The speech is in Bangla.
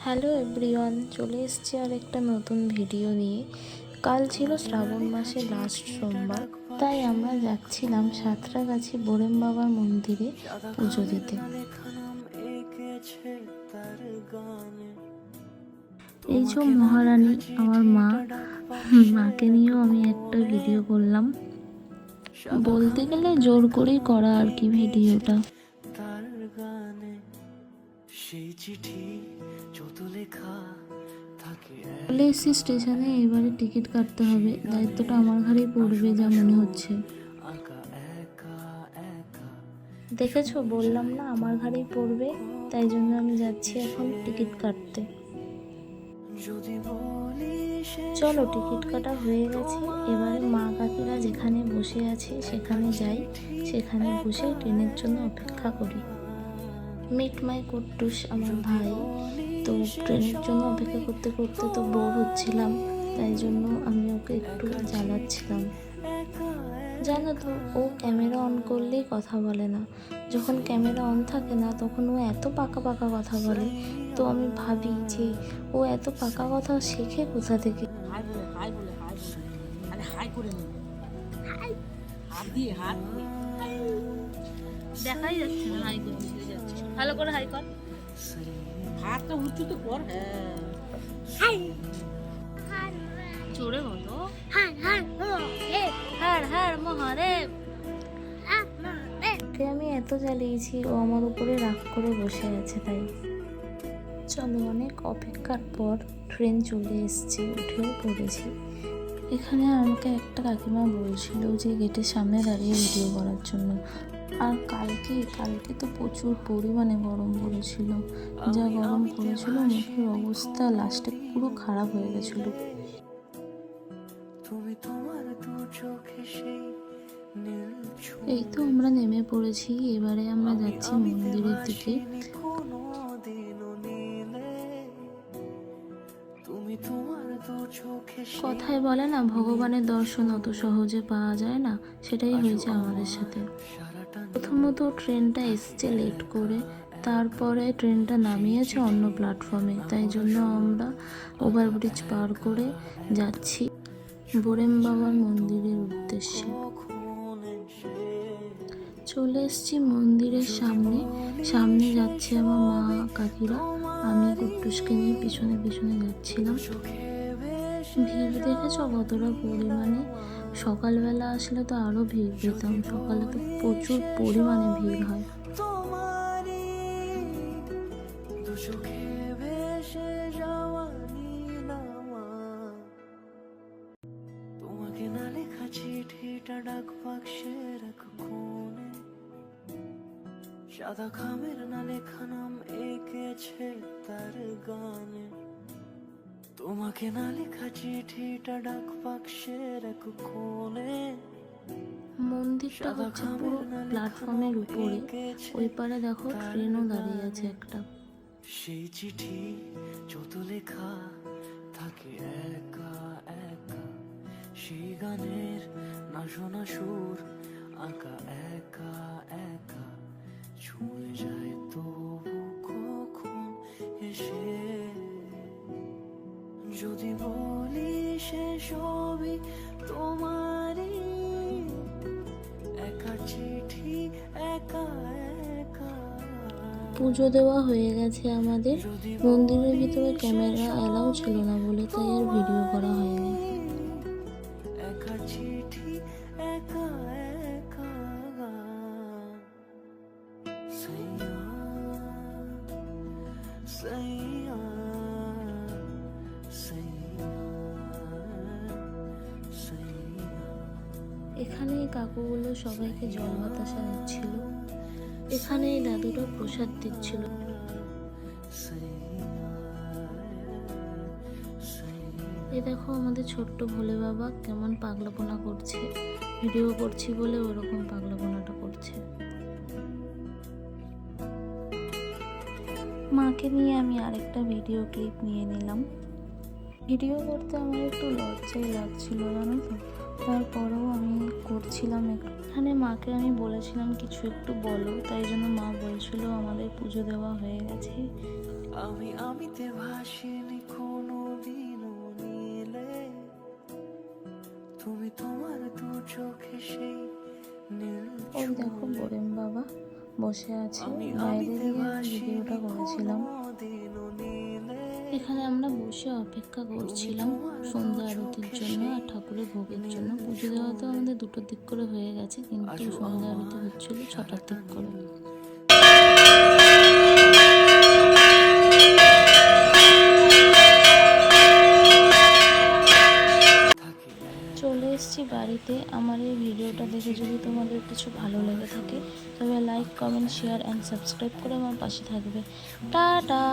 হ্যালো এভরিওয়ান, চলে এসেছি আর একটা নতুন ভিডিও নিয়ে। কাল ছিল শ্রাবণ মাসের লাস্ট সোমবার, তাই আমরা যাচ্ছিলাম সাঁতরাগাছি বোরেম বাবার মন্দিরে পুজো দিতে। এই যে মহারানী আমার মা, মাকে নিয়েও আমি একটা ভিডিও করলাম। বলতে গেলে জোর করেই করা আর কি ভিডিওটা। চলে এসেছি স্টেশনে, এবারে টিকিট কাটতে হবে। দায়িত্বটা আমার ঘাড়েই পড়বে যা মনে হচ্ছে। দেখেছো, বললাম না আমার ঘাড়েই পড়বে, তাই জন্য আমি যাচ্ছি এখন টিকিট কাটতে। চলো, টিকিট কাটা হয়ে গেছে, এবারে মা কাকিরা যেখানে বসে আছে সেখানে যাই, সেখানে বসে ট্রেনের জন্য অপেক্ষা করি। মিট মাই কুট্টুস আমার ভাই। তো ট্রেনের জন্য অপেক্ষা করতে করতে তো বোর হচ্ছিলাম, তাই জন্য আমি ওকে একটু জ্বালাচ্ছিলাম। জানো তো, ও ক্যামেরা অন করলেই কথা বলে না। যখন ক্যামেরা অন থাকে না তখন ও এত পাকা পাকা কথা বলে। তো আমি ভাবি যে ও এত পাকা কথা শেখে কোথা থেকে। দেখাই যাচ্ছে না, হাই করে যাচ্ছে। ভালো করে হাই কর, হাতটা উঁচু তো কর। হ্যাঁ, জোরে বলো। হ্যাঁ মহাদেব। আমি এত জ্বালিয়েছি, ও আমার উপরে রাগ করে বসে আছে। তাই চলো, অনেক অপেক্ষার পর ট্রেন চলে এসেছে, উঠেও পড়েছি। এখানে আমাকে একটা কাকিমা বলছিল যে গেটের সামনে দাঁড়িয়ে ভিডিও করার জন্য। আর কালকে তো প্রচুর পরিমাণে গরম পড়েছিল। যা গরম পড়েছিল, মুখের অবস্থা লাস্টে পুরো খারাপ হয়ে গেছিল। এই তো আমরা নেমে পড়েছি, এবারে আমরা যাচ্ছি মন্দিরের দিকে। কথায় বলে না, ভগবানের দর্শন অত সহজে পাওয়া যায় না, সেটাই হয়েছে আমাদের সাথে। প্রথমত ট্রেনটা এসছে লেট করে, তারপরে ট্রেনটা নামিয়েছে অন্য প্ল্যাটফর্মে, তাই জন্য আমরা ওভারব্রিজ পার করে যাচ্ছি বোরেম বাবার মন্দিরের উদ্দেশ্যে। চলে এসছি মন্দিরের সামনে যাচ্ছে আমার মা কাকিরা, আমি কুট্টুসকে নিয়ে পিছনে পিছনে যাচ্ছিলাম। ভিড় দেখেছ কতটা পরিমাণে? সকালবেলা আসলে তো আরো ভিড় পেতাম, সকালে তো প্রচুর পরিমাণে ভিড় হয়। তোমাকে না লেখা চিঠিটা ডাক বাক্সের এক কোণে, সাদা খামের না লেখা নাম এঁকেছে তার গানে। তোমাকে না লেখা চিঠিটা ডাক বাক্সের এক কোণে। মন্দিরটা হচ্ছে পুরো প্ল্যাটফর্মের উপরে, ওই পারে দেখো ট্রেনও দাঁড়িয়ে আছে একটা। সেই চিঠি যত লেখা থাকে একা একা, সেই গানের না শোনা সুর আঁকা একা একা, ছুঁয়ে যায় তবু কখন এসে। যদি বলি সে সবই তোমারই, একা চিঠি একা একা। পুজো দেওয়া হয়ে গেছে আমাদের। মন্দিরের ভিতরে ক্যামেরা অ্যালাউ ছিল না বলে তাই আর ভিডিও করা হয়নি। একা চিঠি একা একা। এখানে কাকুগুলো সবাইকে জল বাতাসা দিচ্ছিল, এখানে এই দাদুটা প্রসাদ দিচ্ছিল। এই দেখো আমাদের ছোট্ট ভোলে বাবা কেমন পাগলাপোনা করছে, ভিডিও করছি বলে ওরকম পাগলাপোনাটা করছে। মাকে নিয়ে আমি আরেকটা ভিডিও ক্লিপ নিয়ে নিলাম। ভিডিও করতে আমার একটু লজ্জাই লাগছিল, জানো তো, তারপরেও আমি করছিলাম। এখানে মাকে আমি বলেছিলাম কিছু একটু বলো, তাই জন্য মা বলছিল আমাদের পুজো দেওয়া হয়ে গেছে। আমি ওই দেখো বোরেন বাবা বসে আছে, বাইরে দিয়ে আমি ভিডিওটা করেছিলাম। এখানে আমরা বসে অপেক্ষা করছিলাম সন্ধ্যা আরতির জন্য আর ঠাকুরের ভোগের জন্য। পুজো দেওয়া তো আমাদের 2টোর দিক করে হয়ে গেছে, কিন্তু সন্ধ্যা আরতি হচ্ছিল 6টার দিক করে। চলে এসেছি বাড়িতে। আমার এই ভিডিওটা দেখে যদি তোমাদের কিছু ভালো লেগে থাকে তবে like, comment, share and subscribe করে আমার পাশে থাকবে। টাটা।